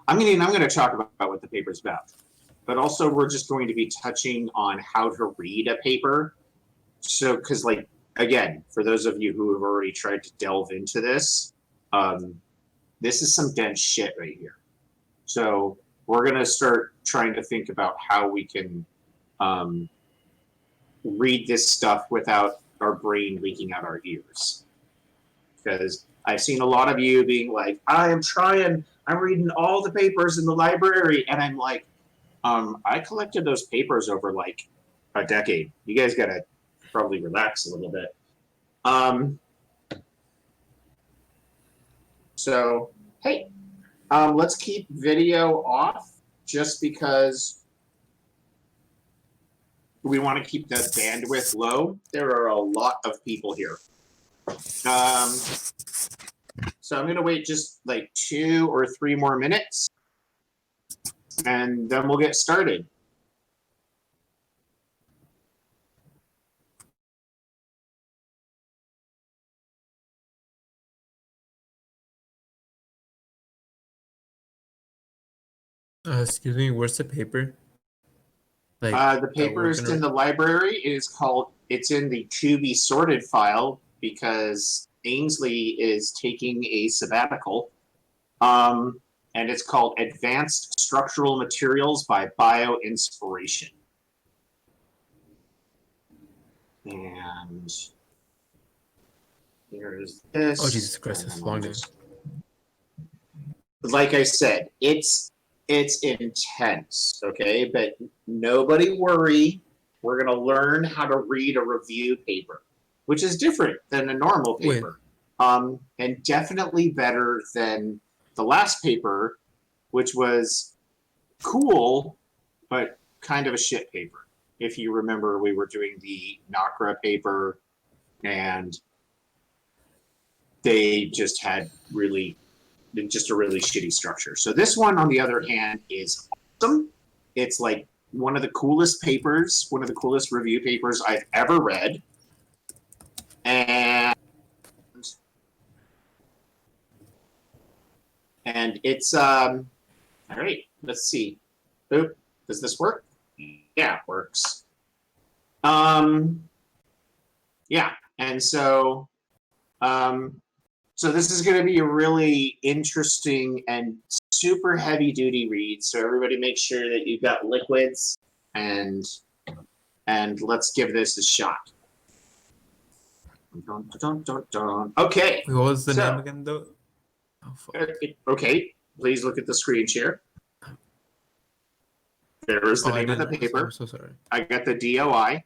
I'm gonna talk about what the paper's about, but also we're just going to be touching on how to read a paper. So, because like again, for those of you who have already tried to delve into this, this is some dense shit right here. So we're gonna start trying to think about how we can read this stuff without our brain leaking out our ears. Because I've seen a lot of you being like, I'm reading all the papers in the library. And I'm like, I collected those papers over like a decade. You guys got to probably relax a little bit. So, hey, let's keep video off just because we want to keep the bandwidth low. There are a lot of people here. So I'm going to wait just like 2 or 3 more minutes, and then we'll get started. Excuse me, where's the paper? The paper is in the library. It's in the to be sorted file because Ainsley is taking a sabbatical. And it's called Advanced Structural Materials by Bio-Inspiration. And here's this. Oh, Jesus Christ, that's long. Like I said, it's intense, okay? But nobody worry. We're going to learn how to read a review paper, which is different than a normal paper. And definitely better than the last paper, which was cool, but kind of a shit paper. If you remember, we were doing the NACRA paper, and they just had just a really shitty structure. So this one, on the other hand, is awesome. It's like one of the coolest papers, one of the coolest review papers I've ever read. And it's, all right, let's see. Oop, does this work? Yeah, it works. Yeah, and so, so this is going to be a really interesting and super heavy duty read. So everybody make sure that you've got liquids, and let's give this a shot. Dun, dun, dun, dun. Okay. What was the name again, though? Oh, okay, please look at the screen share. There is the name of the paper. I'm so sorry. I got the DOI.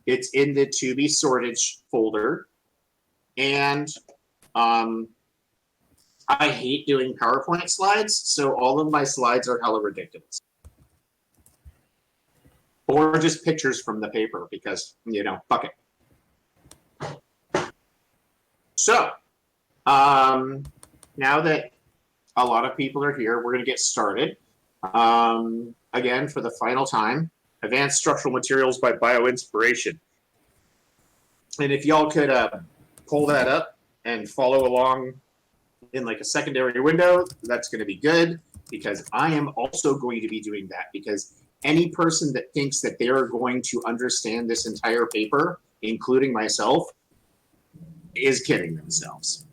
It's in the to be sorted folder. And I hate doing PowerPoint slides, so all of my slides are hella ridiculous. Or just pictures from the paper because, fuck it. So, now that a lot of people are here, we're going to get started. Again, for the final time, Advanced Structural Materials by Bio-Inspiration. And if y'all could pull that up and follow along in like a secondary window, that's going to be good, because I am also going to be doing that, because any person that thinks that they're going to understand this entire paper, including myself, is kidding themselves.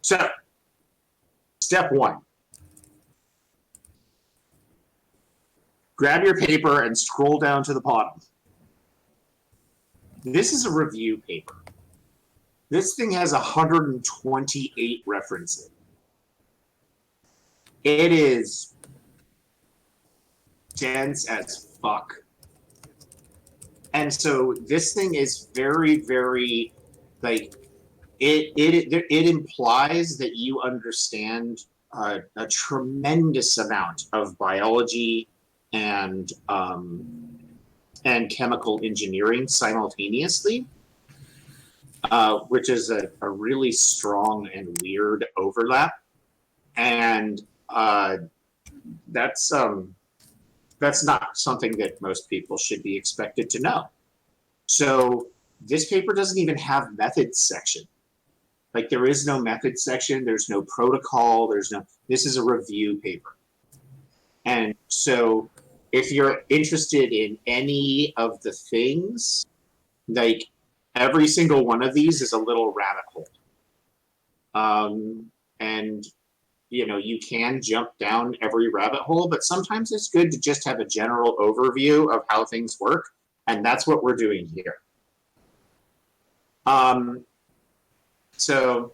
So, step 1. Grab your paper and scroll down to the bottom. This is a review paper. This thing has 128 references. It is dense as fuck. And so this thing is very, very, like, it implies that you understand a tremendous amount of biology and chemical engineering simultaneously, which is a really strong and weird overlap. And that's not something that most people should be expected to know. So this paper doesn't even have methods section. Like there is no method section, there's no protocol, this is a review paper. And so if you're interested in any of the things, like every single one of these is a little rabbit hole. And you can jump down every rabbit hole, but sometimes it's good to just have a general overview of how things work. And that's what we're doing here. So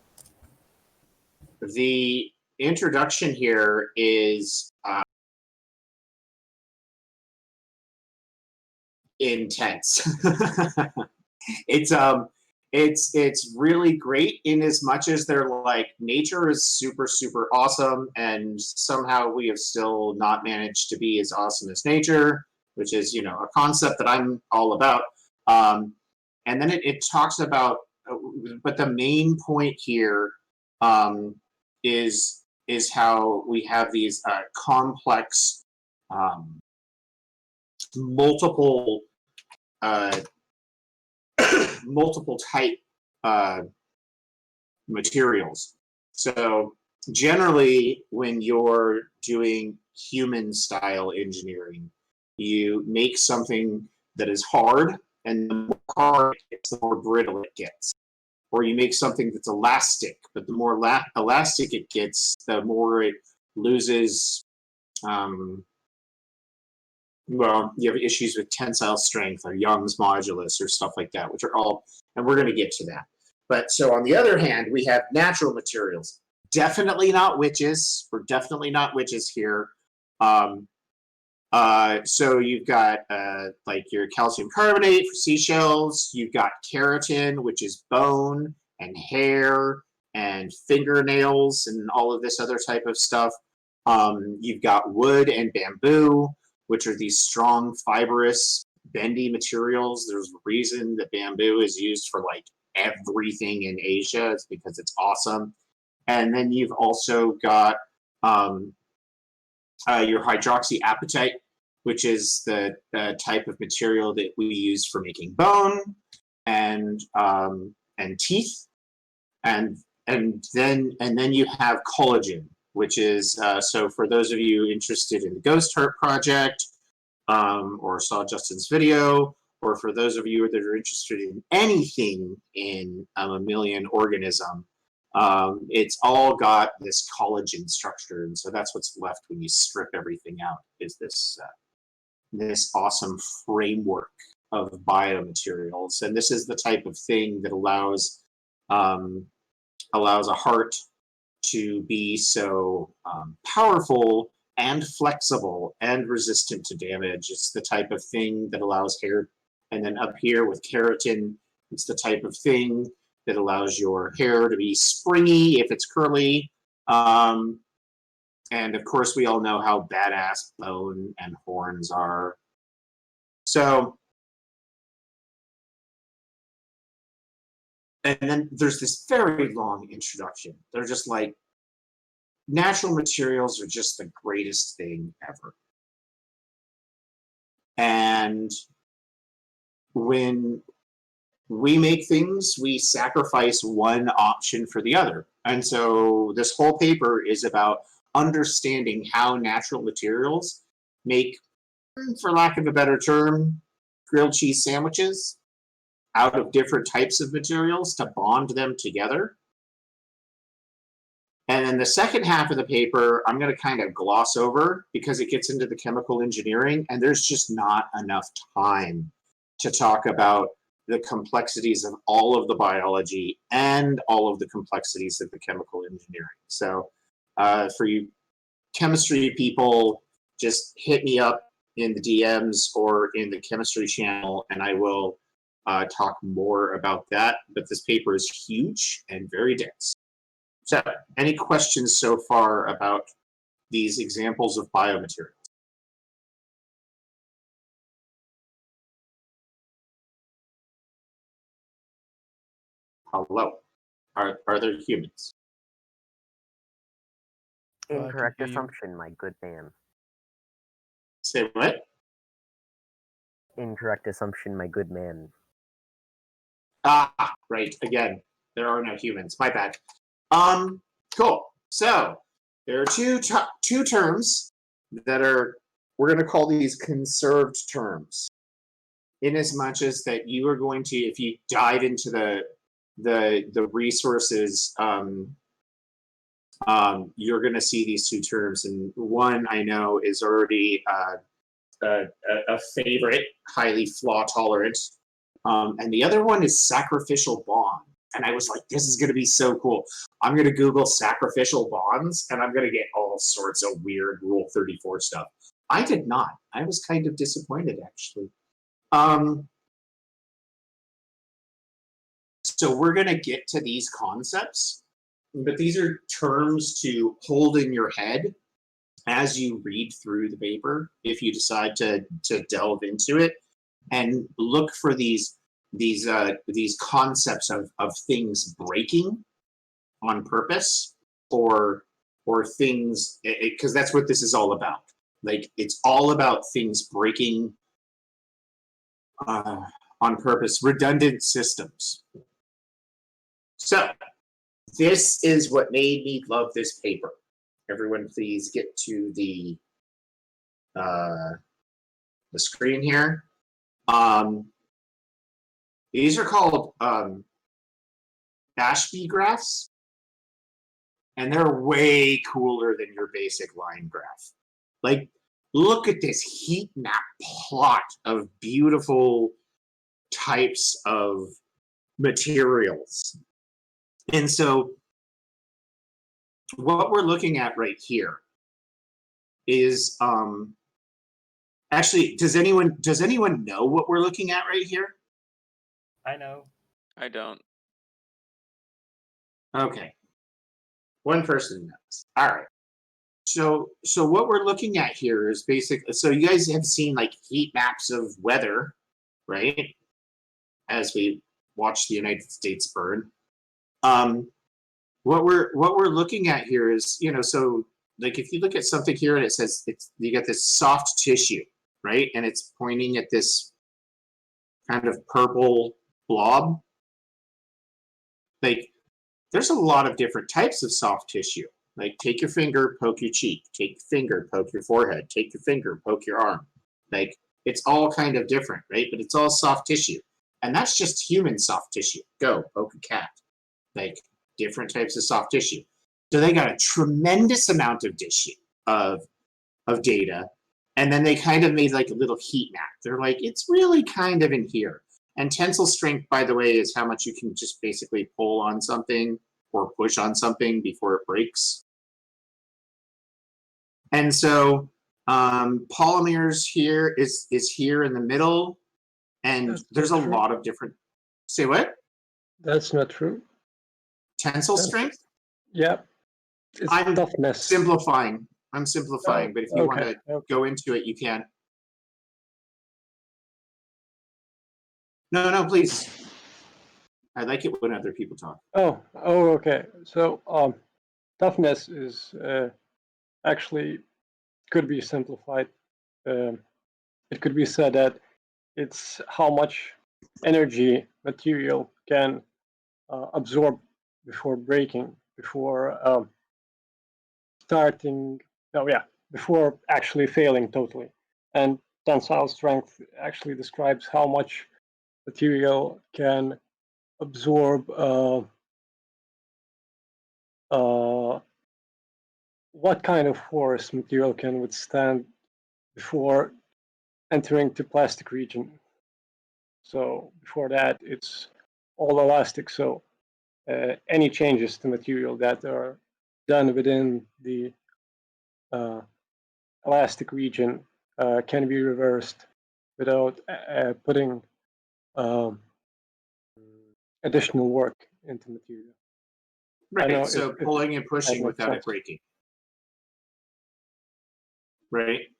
the introduction here is intense. It's really great in as much as they're like nature is super, super awesome, and somehow we have still not managed to be as awesome as nature, which is a concept that I'm all about. And then it talks about, but the main point here is how we have these complex, multiple multiple type materials. So generally, when you're doing human style engineering, you make something that is hard, and the more hard it gets, the more brittle it gets. Or you make something that's elastic, but the more elastic it gets, the more it loses. Well, you have issues with tensile strength or Young's modulus or stuff like that, which are all, and we're going to get to that. But so on the other hand, we have natural materials. Definitely not witches. We're definitely not witches here. So you've got like your calcium carbonate for seashells. You've got keratin, which is bone and hair and fingernails and all of this other type of stuff. You've got wood and bamboo, which are these strong, fibrous, bendy materials. There's a reason that bamboo is used for like everything in Asia. It's because it's awesome. And then you've also got your hydroxyapatite, which is the type of material that we use for making bone and teeth, and then you have collagen, which is so for those of you interested in the Ghost Heart project or saw Justin's video, or for those of you that are interested in anything in a mammalian organism, it's all got this collagen structure, and so that's what's left when you strip everything out, is this awesome framework of biomaterials. And this is the type of thing that allows a heart to be so powerful and flexible and resistant to damage. It's the type of thing that allows hair, and then up here with keratin, it's the type of thing that allows your hair to be springy if it's curly. And of course, we all know how badass bone and horns are. So, and then there's this very long introduction. They're just like, natural materials are just the greatest thing ever. And when we make things, we sacrifice one option for the other. And so this whole paper is about understanding how natural materials make, for lack of a better term, grilled cheese sandwiches out of different types of materials to bond them together. And then the second half of the paper, I'm going to kind of gloss over because it gets into the chemical engineering, and there's just not enough time to talk about the complexities of all of the biology and all of the complexities of the chemical engineering. So for you chemistry people, just hit me up in the DMs or in the chemistry channel, and I will talk more about that. But this paper is huge and very dense. So, any questions so far about these examples of biomaterials? Hello. Are there humans? Incorrect assumption, my good man. Say what? Incorrect assumption, my good man. Ah, right. Again, There are no humans. My bad. Cool. So there are two terms that we're going to call these conserved terms. In as much as that you are going to, if you dive into the resources, you're going to see these two terms, and one I know is already a favorite, highly flaw tolerant, and the other one is sacrificial bond. And I was like, this is going to be so cool. I'm going to Google sacrificial bonds, and I'm going to get all sorts of weird Rule 34 stuff. I did not. I was kind of disappointed, actually. So we're going to get to these concepts, but these are terms to hold in your head as you read through the paper, if you decide to delve into it, and look for these concepts of things breaking on purpose, or things, because that's what this is all about. Like, it's all about things breaking on purpose, redundant systems. So this is what made me love this paper. Everyone, please get to the screen here. These are called Ashby graphs, and they're way cooler than your basic line graph. Like, look at this heat map plot of beautiful types of materials. And so what we're looking at right here is actually, does anyone know what we're looking at right here? I know. I don't. Okay. One person knows. All right. So what we're looking at here is basically, so you guys have seen like heat maps of weather, right? As we watch the United States burn. What we're looking at here is, so like if you look at something here and it says you got this soft tissue, right? And it's pointing at this kind of purple blob. Like, there's a lot of different types of soft tissue. Like, take your finger, poke your cheek. Take your finger, poke your forehead. Take your finger, poke your arm. Like, it's all kind of different, right? But it's all soft tissue. And that's just human soft tissue. Go, poke a cat. Like, different types of soft tissue. So they got a tremendous amount of tissue, of data. And then they kind of made like a little heat map. They're like, it's really kind of in here. And tensile strength, by the way, is how much you can just basically pull on something or push on something before it breaks. And so polymers here is here in the middle. And there's a lot of different... Say what? That's not true. Tensile strength? Yeah. It's toughness. Simplifying. I'm simplifying, but if you want to go into it, you can. No, please. I like it when other people talk. Oh, okay. So toughness is actually could be simplified. It could be said that it's how much energy material can absorb before breaking, before before actually failing totally. And tensile strength actually describes how much material can absorb what kind of force material can withstand before entering the plastic region. So before that, it's all elastic. So any changes to material that are done within the elastic region can be reversed without putting additional work into material. Right, so pulling and pushing without it breaking. Right?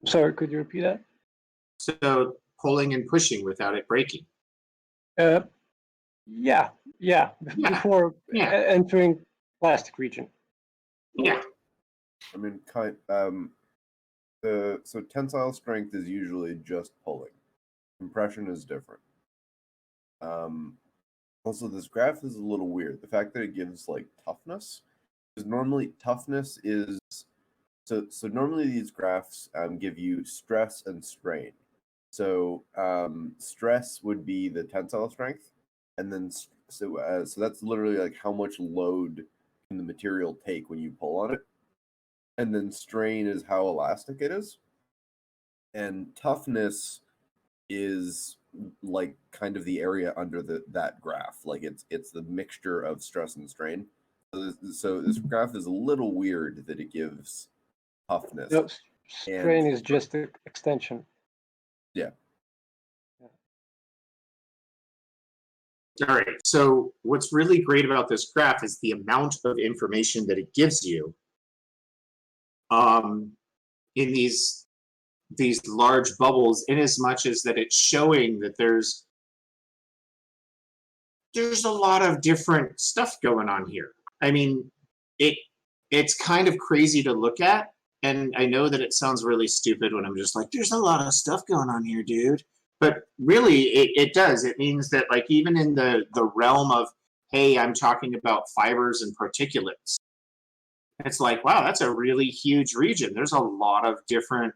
Sorry, could you repeat that? So pulling and pushing without it breaking. Yeah. Before entering plastic region. Yeah. I mean, so tensile strength is usually just pulling. Compression is different. Also, this graph is a little weird. The fact that it gives like toughness, because normally toughness is so normally these graphs give you stress and strain. So stress would be the tensile strength, and then so that's literally like how much load can the material take when you pull on it, and then strain is how elastic it is, and toughness is like kind of the area under that graph. Like it's the mixture of stress and strain. So this graph is a little weird that it gives toughness. No, strain is just an extension. Yeah. All right. So what's really great about this graph is the amount of information that it gives you in these large bubbles, in as much as that it's showing that there's a lot of different stuff going on here. I mean, it's kind of crazy to look at, and I know that it sounds really stupid when I'm just like, there's a lot of stuff going on here, dude. But really, it does. It means that, like, even in the realm of, hey, I'm talking about fibers and particulates, it's like, wow, that's a really huge region. There's a lot of different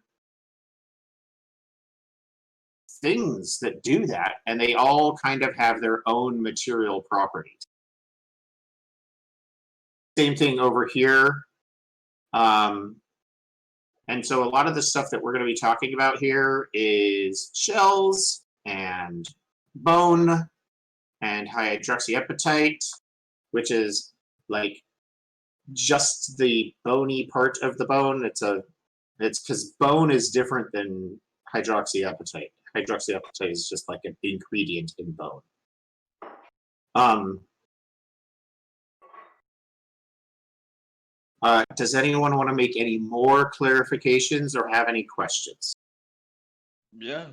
things that do that, and they all kind of have their own material properties. Same thing over here. And so a lot of the stuff that we're going to be talking about here is shells and bone and high hydroxyapatite, which is like just the bony part of the bone. It's because bone is different than hydroxyapatite. Hydroxyapatite is just like an ingredient in bone. Does anyone want to make any more clarifications or have any questions? Yeah,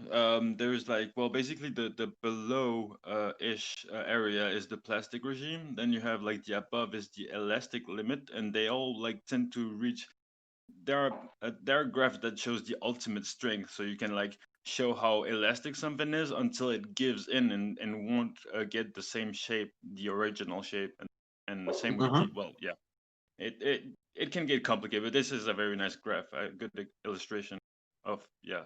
there's like, well, basically the below ish area is the plastic regime. Then you have like the above is the elastic limit, and they all like tend to reach. There are graphs that shows the ultimate strength, so you can like show how elastic something is until it gives in and won't get the same shape, the original shape, and the same with the, well, yeah, it can get complicated, but this is a very nice graph, a good illustration of, yeah,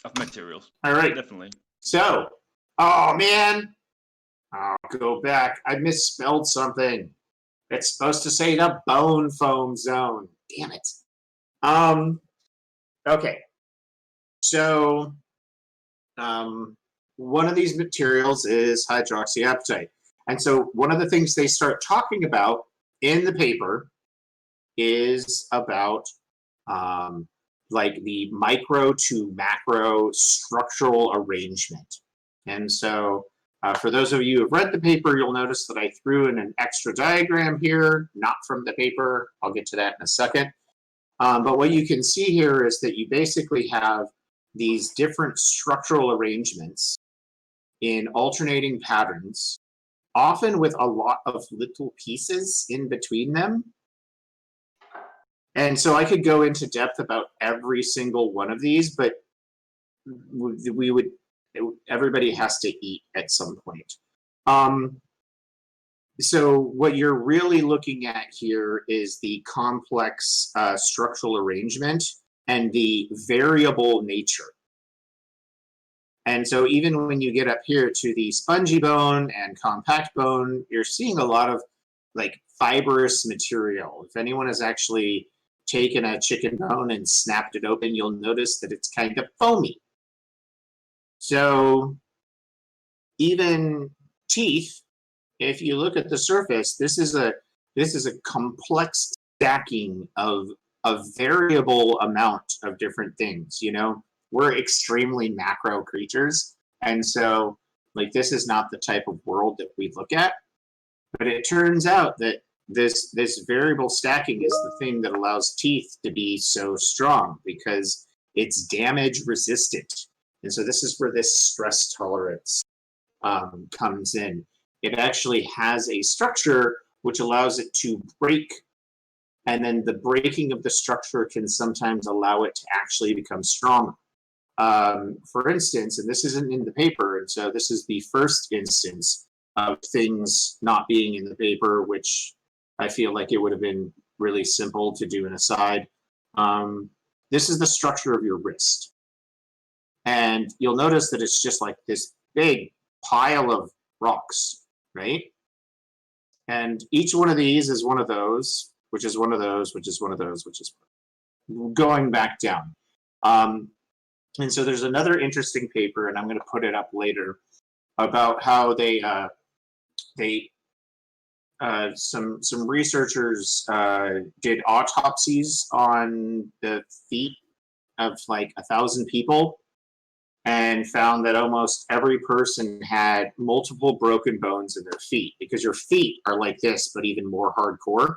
of materials. All right. Definitely. So, oh man, I'll go back. I misspelled something. It's supposed to say the bone foam zone. Damn it. Okay. So, one of these materials is hydroxyapatite. And so one of the things they start talking about in the paper is about like the micro to macro structural arrangement. And so for those of you who have read the paper, you'll notice that I threw in an extra diagram here, not from the paper. I'll get to that in a second. But what you can see here is that you basically have these different structural arrangements in alternating patterns, often with a lot of little pieces in between them. And so I could go into depth about every single one of these, but everybody has to eat at some point. So what you're really looking at here is the complex structural arrangement and the variable nature. And so even when you get up here to the spongy bone and compact bone, you're seeing a lot of like fibrous material. If anyone has actually taken a chicken bone and snapped it open, you'll notice that it's kind of foamy. So even teeth, if you look at the surface, this is a complex stacking of a variable amount of different things. You know, we're extremely macro creatures, and so like this is not the type of world that we look at. But it turns out that this variable stacking is the thing that allows teeth to be so strong because it's damage resistant. And so this is where this stress tolerance comes in. It actually has a structure which allows it to break, and then the breaking of the structure can sometimes allow it to actually become stronger. For instance, and this isn't in the paper, and so this is the first instance of things not being in the paper, which I feel like it would have been really simple to do an aside. This is the structure of your wrist. And you'll notice that it's just like this big pile of rocks, right? And each one of these is one of those, which is one of those, which is one of those, which is going back down. And so there's another interesting paper, and I'm going to put it up later, about how some researchers did autopsies on the feet of like 1,000 people, and found that almost every person had multiple broken bones in their feet, because your feet are like this, but even more hardcore.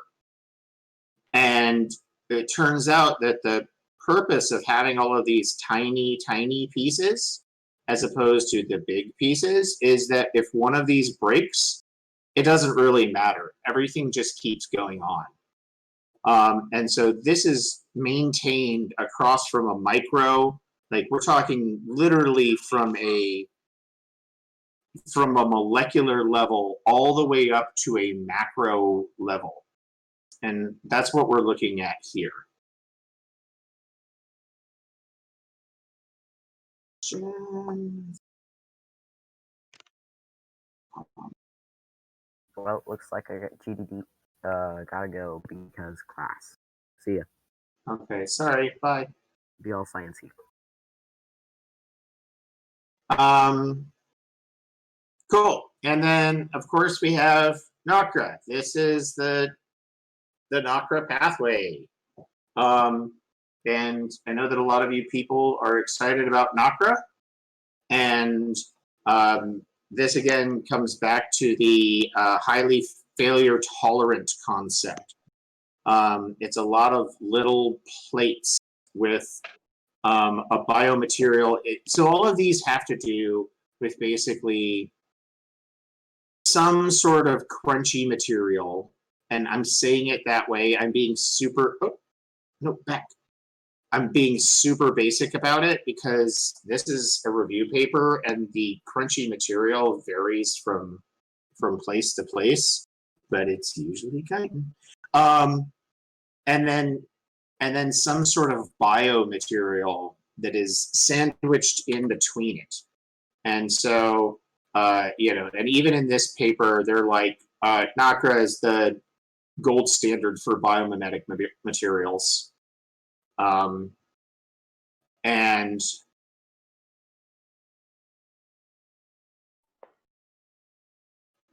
And it turns out that the purpose of having all of these tiny, tiny pieces, as opposed to the big pieces, is that if one of these breaks, it doesn't really matter. Everything just keeps going on. And so this is maintained across from a micro, like we're talking literally from a molecular level all the way up to a macro level. And that's what we're looking at here. Well, looks like I got GDD. Gotta go because class. See ya. Okay, sorry, bye. Be all sciencey. Cool. And then, of course, we have NACRA. This is the NACRA pathway. And I know that a lot of you people are excited about NACRA. And this, again, comes back to the highly failure-tolerant concept. It's a lot of little plates with a biomaterial. So all of these have to do with basically some sort of crunchy material. And I'm saying it that way. I'm being super, oh, no, back. I'm being super basic about it because this is a review paper and the crunchy material varies from place to place, but it's usually chitin. And then some sort of biomaterial that is sandwiched in between it. And so, and even in this paper, they're like, NACRA is the gold standard for biomimetic materials. And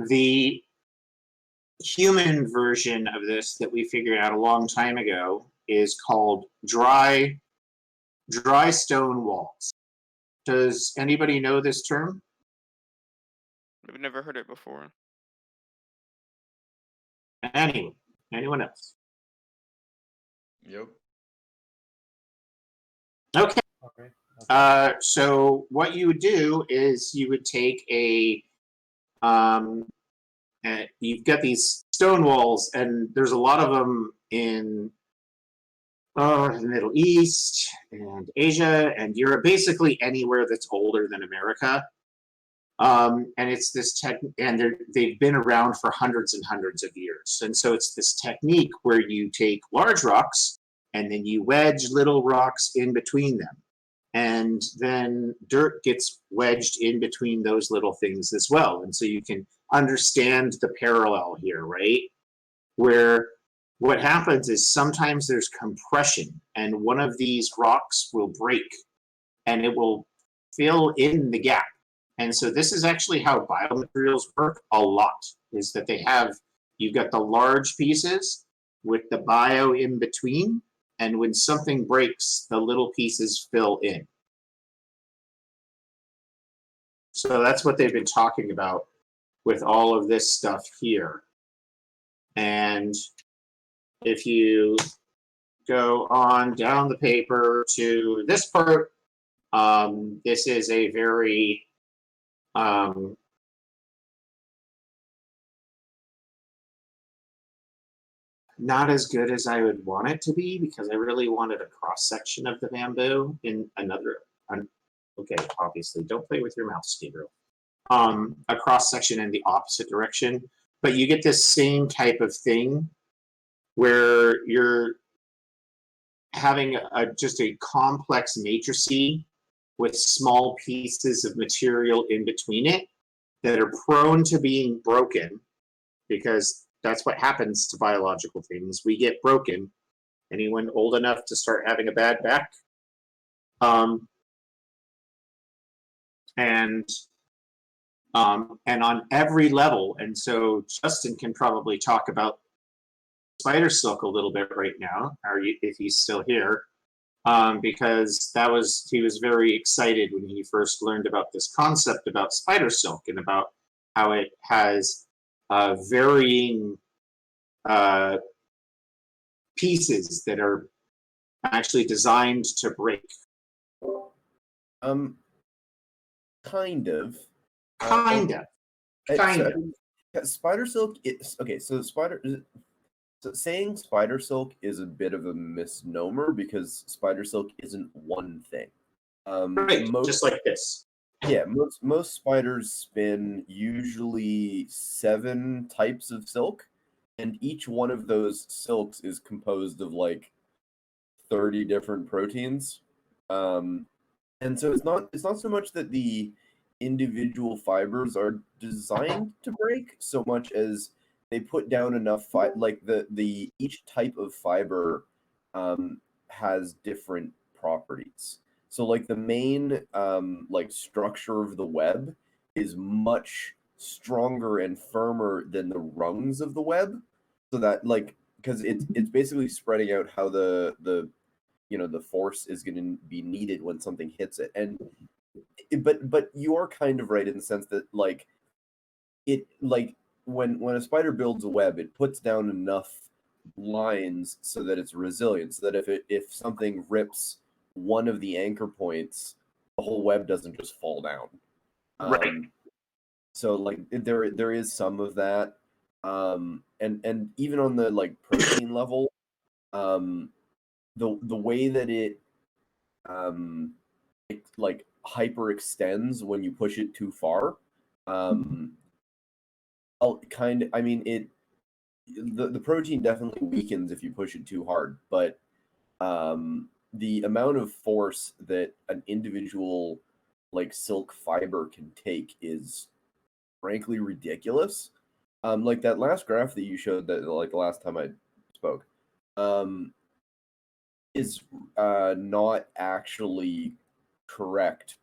the human version of this that we figured out a long time ago is called dry stone walls. Does anybody know this term? I've never heard it before. Anyone else? Yep. Okay. Okay. So what you would do is you would take you've got these stone walls, and there's a lot of them in the Middle East and Asia and Europe, basically anywhere that's older than America. And it's this and they've been around for hundreds and hundreds of years. And so it's this technique where you take large rocks and then you wedge little rocks in between them. And then dirt gets wedged in between those little things as well. And so you can understand the parallel here, right? Where what happens is sometimes there's compression and one of these rocks will break and it will fill in the gap. And so this is actually how biomaterials work a lot, is that you've got the large pieces with the bio in between, and when something breaks, the little pieces fill in. So that's what they've been talking about with all of this stuff here. And if you go on down the paper to this part, this is a very not as good as I would want it to be, because I really wanted a cross section of the bamboo in Okay, obviously, don't play with your mouse, Gabriel. A cross section in the opposite direction, but you get this same type of thing where you're having just a complex matrix with small pieces of material in between it that are prone to being broken, because that's what happens to biological things. We get broken. Anyone old enough to start having a bad back? And on every level, and so Justin can probably talk about spider silk a little bit right now, or if he's still here, because he was very excited when he first learned about this concept about spider silk and about how it has varying pieces that are actually designed to break. Kind of. Kind of. Spider silk is okay. So saying spider silk is a bit of a misnomer because spider silk isn't one thing. Right, just like this. Yeah, most spiders spin usually 7 types of silk, and each one of those silks is composed of like 30 different proteins. And so it's not so much that the individual fibers are designed to break so much as they put down enough like the each type of fiber has different properties. So like the main like structure of the web is much stronger and firmer than the rungs of the web, so that like because it's basically spreading out how the the force is going to be needed when something hits it. And but you are kind of right in the sense that like when a spider builds a web, it puts down enough lines so that it's resilient, so that if something rips one of the anchor points, the whole web doesn't just fall down. Right. So like there is some of that, and even on the like protein level, the way that it like hyperextends when you push it too far, I mean the protein definitely weakens if you push it too hard, but the amount of force that an individual like silk fiber can take is frankly ridiculous. Like that last graph that you showed, that like the last time I spoke, is not actually correct.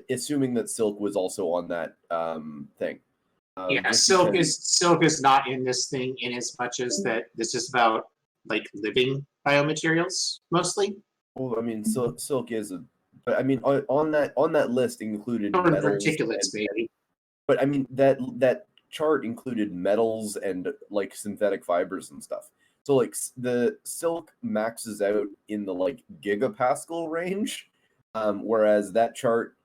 Assuming that silk was also on that thing. Yeah, silk is not in this thing in as much as that this is about like living biomaterials mostly. Well, I mean, silk is but I mean on that list included Or metals, particulates, maybe. but I mean that chart included metals and like synthetic fibers and stuff. So like the silk maxes out in the like gigapascal range, whereas that chart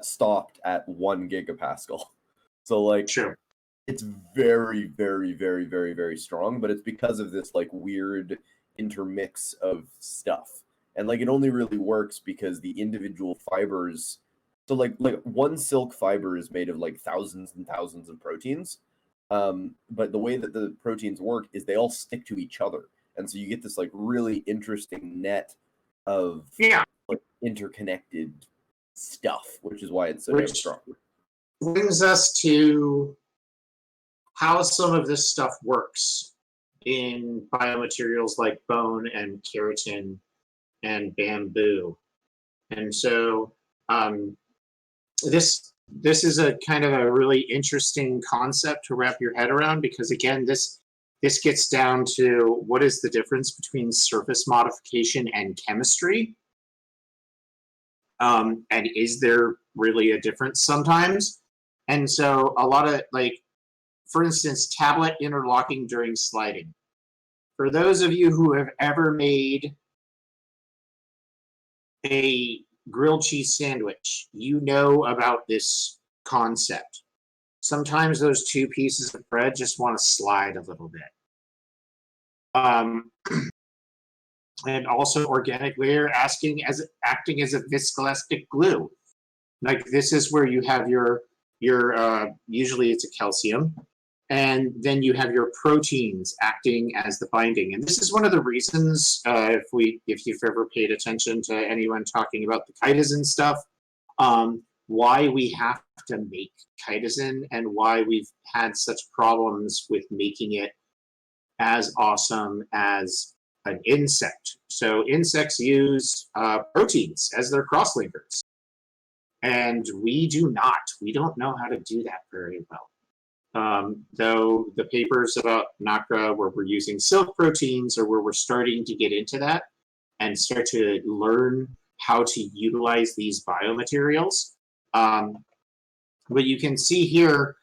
stopped at 1 gigapascal. So like Sure. it's very, very, very, very, very strong, but it's because of this like weird intermix of stuff. And like it only really works because the individual fibers, so like one silk fiber is made of like thousands and thousands of proteins. But the way that the proteins work is they all stick to each other. And so you get this like really interesting net of like interconnected stuff, which is why it's so damn strong. Brings us to how some of this stuff works in biomaterials like bone and keratin and bamboo. And so this is a kind of a really interesting concept to wrap your head around, because again, this gets down to what is the difference between surface modification and chemistry. And is there really a difference sometimes? And so a lot of, like, for instance, tablet interlocking during sliding. For those of you who have ever made a grilled cheese sandwich, you know about this concept. Sometimes those two pieces of bread just want to slide a little bit. And also organic layer acting as a viscoelastic glue. Like this is where you have your usually it's a calcium, and then you have your proteins acting as the binding. And this is one of the reasons, if you've ever paid attention to anyone talking about the chitosan stuff, why we have to make chitosan and why we've had such problems with making it as awesome as an insect. So insects use proteins as their crosslinkers. And we do not. We don't know how to do that very well. Though the papers about Nacra where we're using silk proteins or where we're starting to get into that and start to learn how to utilize these biomaterials. But you can see here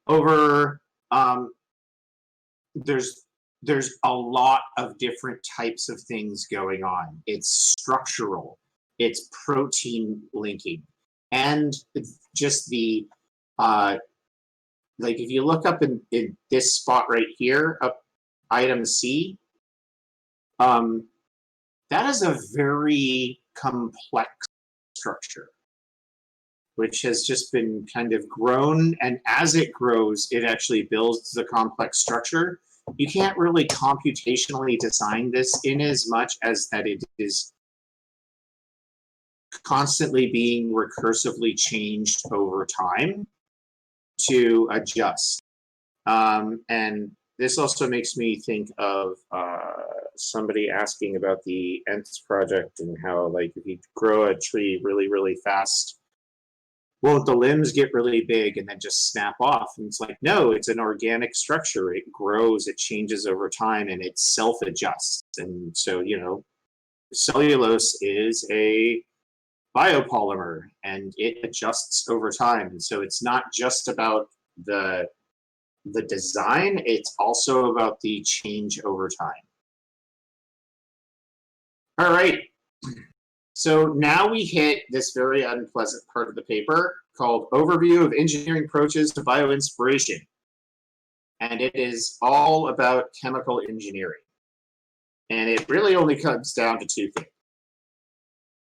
over, there's a lot of different types of things going on. It's structural, it's protein linking, and just the, like if you look up in this spot right here, up item C, that is a very complex structure, which has just been kind of grown. And as it grows, it actually builds the complex structure. You can't really computationally design this in as much as that it is constantly being recursively changed over time to adjust. And this also makes me think of somebody asking about the Nth project and how, like, if you grow a tree really, really fast, won't the limbs get really big and then just snap off? And it's like, no, it's an organic structure. It grows, it changes over time, and it self-adjusts. And so, you know, cellulose is a biopolymer, and it adjusts over time. And so it's not just about the design, it's also about the change over time. All right. So now we hit this very unpleasant part of the paper called Overview of Engineering Approaches to Bioinspiration. And it is all about chemical engineering. And it really only comes down to two things: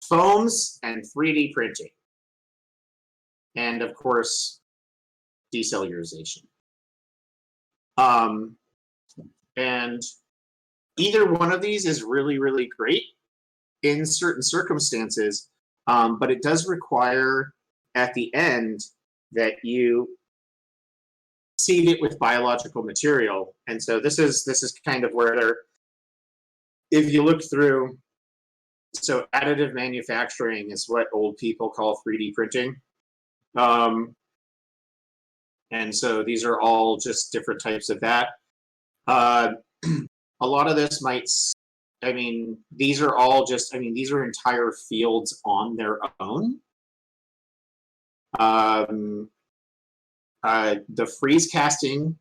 foams and 3D printing. And of course, decellularization. And either one of these is really, really great in certain circumstances, but it does require at the end that you seed it with biological material. And so this is kind of where they're, if you look through, so additive manufacturing is what old people call 3D printing. And so these are all just different types of that. A lot of this might, I mean, these are all just, I mean, these are entire fields on their own. The freeze casting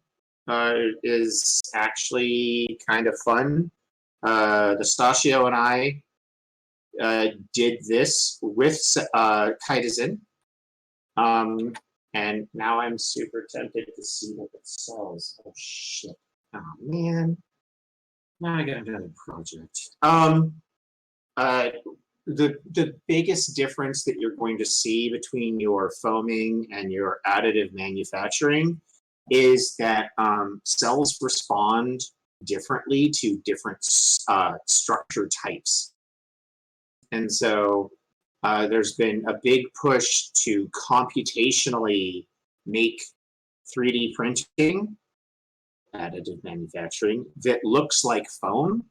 is actually kind of fun. The Stachio and I did this with chitosan. And now I'm super tempted to see what it sells. Oh, shit. Oh, man. Now I got another project. The biggest difference that you're going to see between your foaming and your additive manufacturing is that cells respond differently to different structure types. And so there's been a big push to computationally make 3D printing, additive manufacturing, that looks like foam,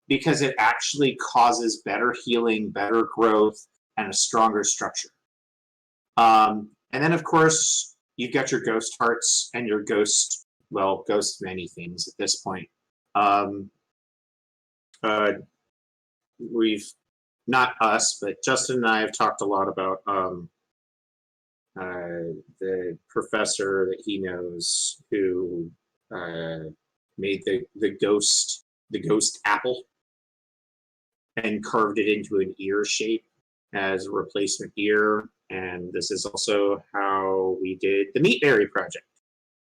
because it actually causes better healing, better growth, and a stronger structure. And then, of course, you've got your ghost hearts and your ghost, well, ghost many things at this point. We've, not us, but Justin and I have talked a lot about the professor that he knows who made the ghost apple and carved it into an ear shape as a replacement ear. And this is also how we did the Meatberry project.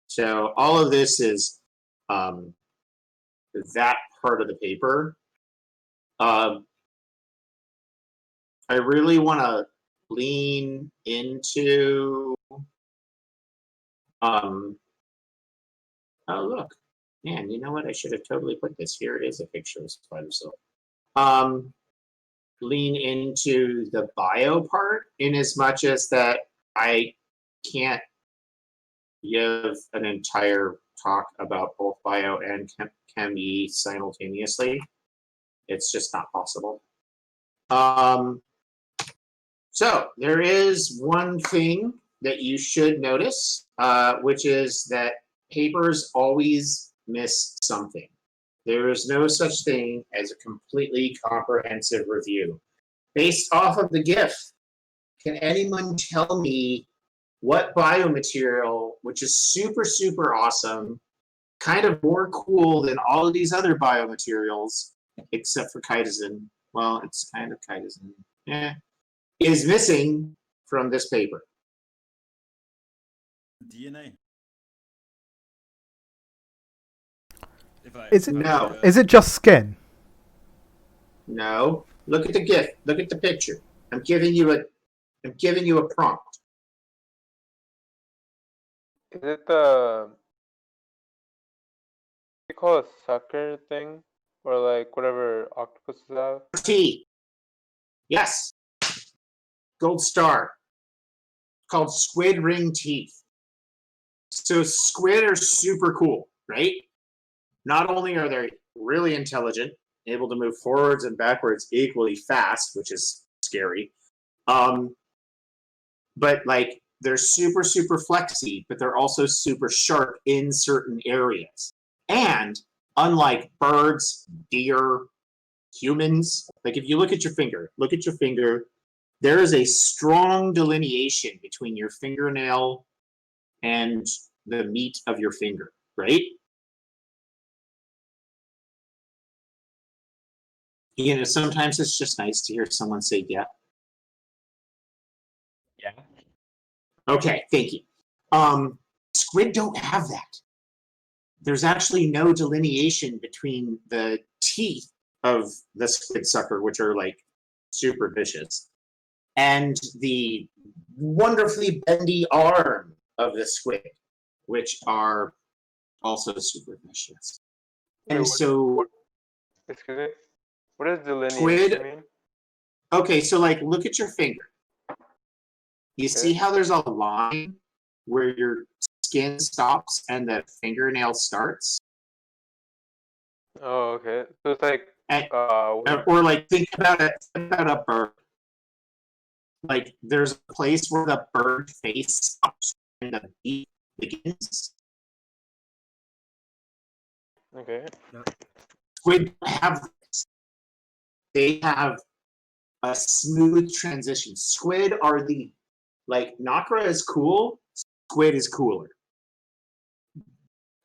So all of this is that part of the paper. I really want to lean into oh look, man, you know what? I should have totally put this. Here it is, a picture of spider silk. Lean into the bio part in as much as that I can't give an entire talk about both bio and chem E simultaneously. It's just not possible. So there is one thing that you should notice, which is that papers always miss something. There is no such thing as a completely comprehensive review. Based off of the GIF, can anyone tell me what biomaterial, which is super, super awesome, kind of more cool than all of these other biomaterials, except for chitosan, well, it's kind of chitosan, is missing from this paper? DNA. Is it No. is it just skin? No. Look at the GIF. Look at the picture. I'm giving you a prompt. Is it the you call it sucker thing, or like whatever octopuses have? T. Yes. Gold star. Called squid ring teeth. So squid are super cool, right? Not only are they really intelligent, able to move forwards and backwards equally fast, which is scary, but like they're super, super flexy, but they're also super sharp in certain areas. And unlike birds, deer, humans, like if you look at your finger, there is a strong delineation between your fingernail and the meat of your finger, right? You know, sometimes it's just nice to hear someone say, yeah. Yeah. Okay, thank you. Squid don't have that. There's actually no delineation between the teeth of the squid sucker, which are like super vicious, and the wonderfully bendy arm of the squid, which are also super vicious. Wait, And so, excuse me. What does delineation squid. mean? Okay, so like, look at your finger. You Okay. see how there's a line where your skin stops and the fingernail starts? Oh, okay. So it's like And, or like think about a bird. Like there's a place where the bird face stops and the beak begins. okay. Squid have this. They have a smooth transition. Squid are the like Nakra is cool. Squid is cooler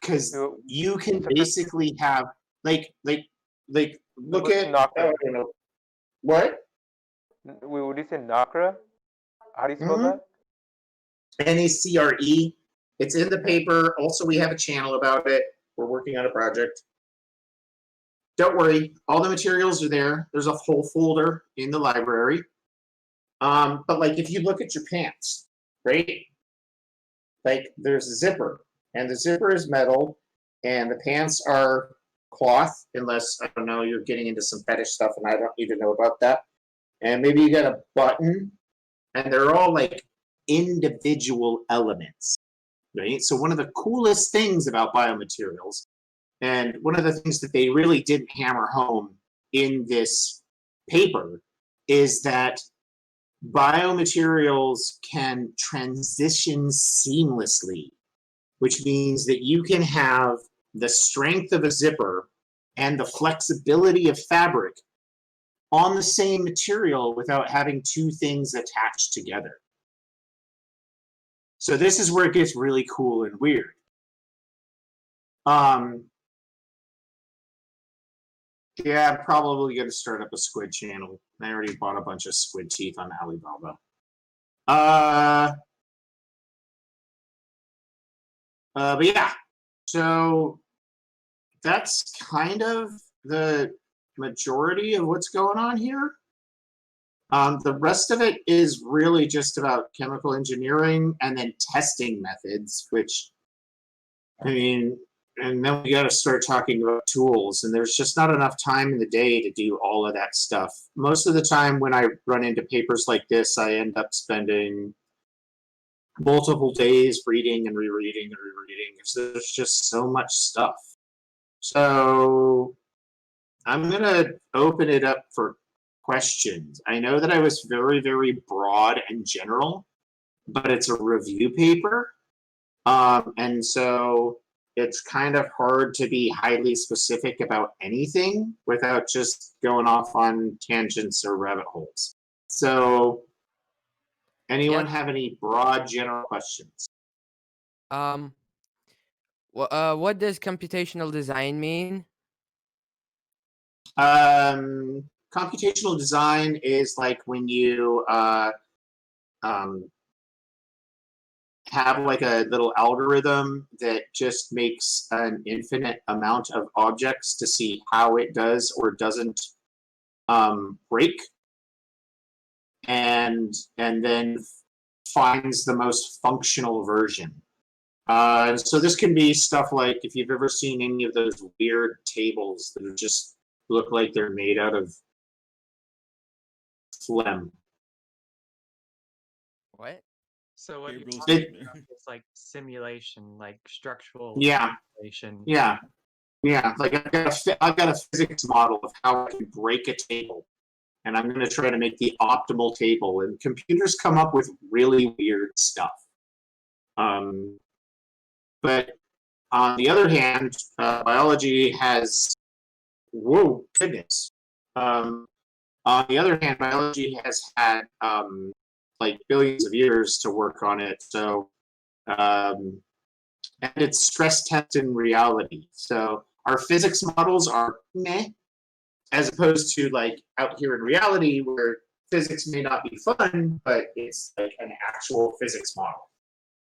because you can basically have like look at Nakra? you know what Wait, what do you say, Nakra? How do you spell Mhm. that? NACRE. It's in the paper. Also, we have a channel about it. We're working on a project. Don't worry, all the materials are there. There's a whole folder in the library. But like if you look at your pants, right? Like there's a zipper, and the zipper is metal, and the pants are cloth, unless I don't know, you're getting into some fetish stuff, and I don't even know about that. And maybe you got a button, and they're all like individual elements, right? So one of the coolest things about biomaterials, and one of the things that they really didn't hammer home in this paper, is that biomaterials can transition seamlessly, which means that you can have the strength of a zipper and the flexibility of fabric on the same material without having two things attached together. So this is where it gets really cool and weird. Yeah, I'm probably going to start up a squid channel. I already bought a bunch of squid teeth on Alibaba. But yeah, so that's kind of the majority of what's going on here. The rest of it is really just about chemical engineering and then testing methods, which, I mean, and then we got to start talking about tools, and there's just not enough time in the day to do all of that stuff. Most of the time when I run into papers like this, I end up spending multiple days reading and rereading and rereading. So there's just so much stuff. So I'm going to open it up for questions. I know that I was very, very broad and general, but it's a review paper. And so it's kind of hard to be highly specific about anything without just going off on tangents or rabbit holes. So anyone have any broad general questions? What does computational design mean? Computational design is like when you have like a little algorithm that just makes an infinite amount of objects to see how it does or doesn't break, and then finds the most functional version. So this can be stuff like if you've ever seen any of those weird tables that just look like they're made out of phlegm. What? So what you're Gabriel's talking nightmare. about is like simulation, like structural Yeah. simulation. Yeah. Like I've got a physics model of how I can break a table, and I'm going to try to make the optimal table. And computers come up with really weird stuff. But on the other hand, biology has whoa goodness. On the other hand, biology has had like billions of years to work on it. So and it's stress test in reality. So our physics models are meh, as opposed to like out here in reality where physics may not be fun, but it's like an actual physics model.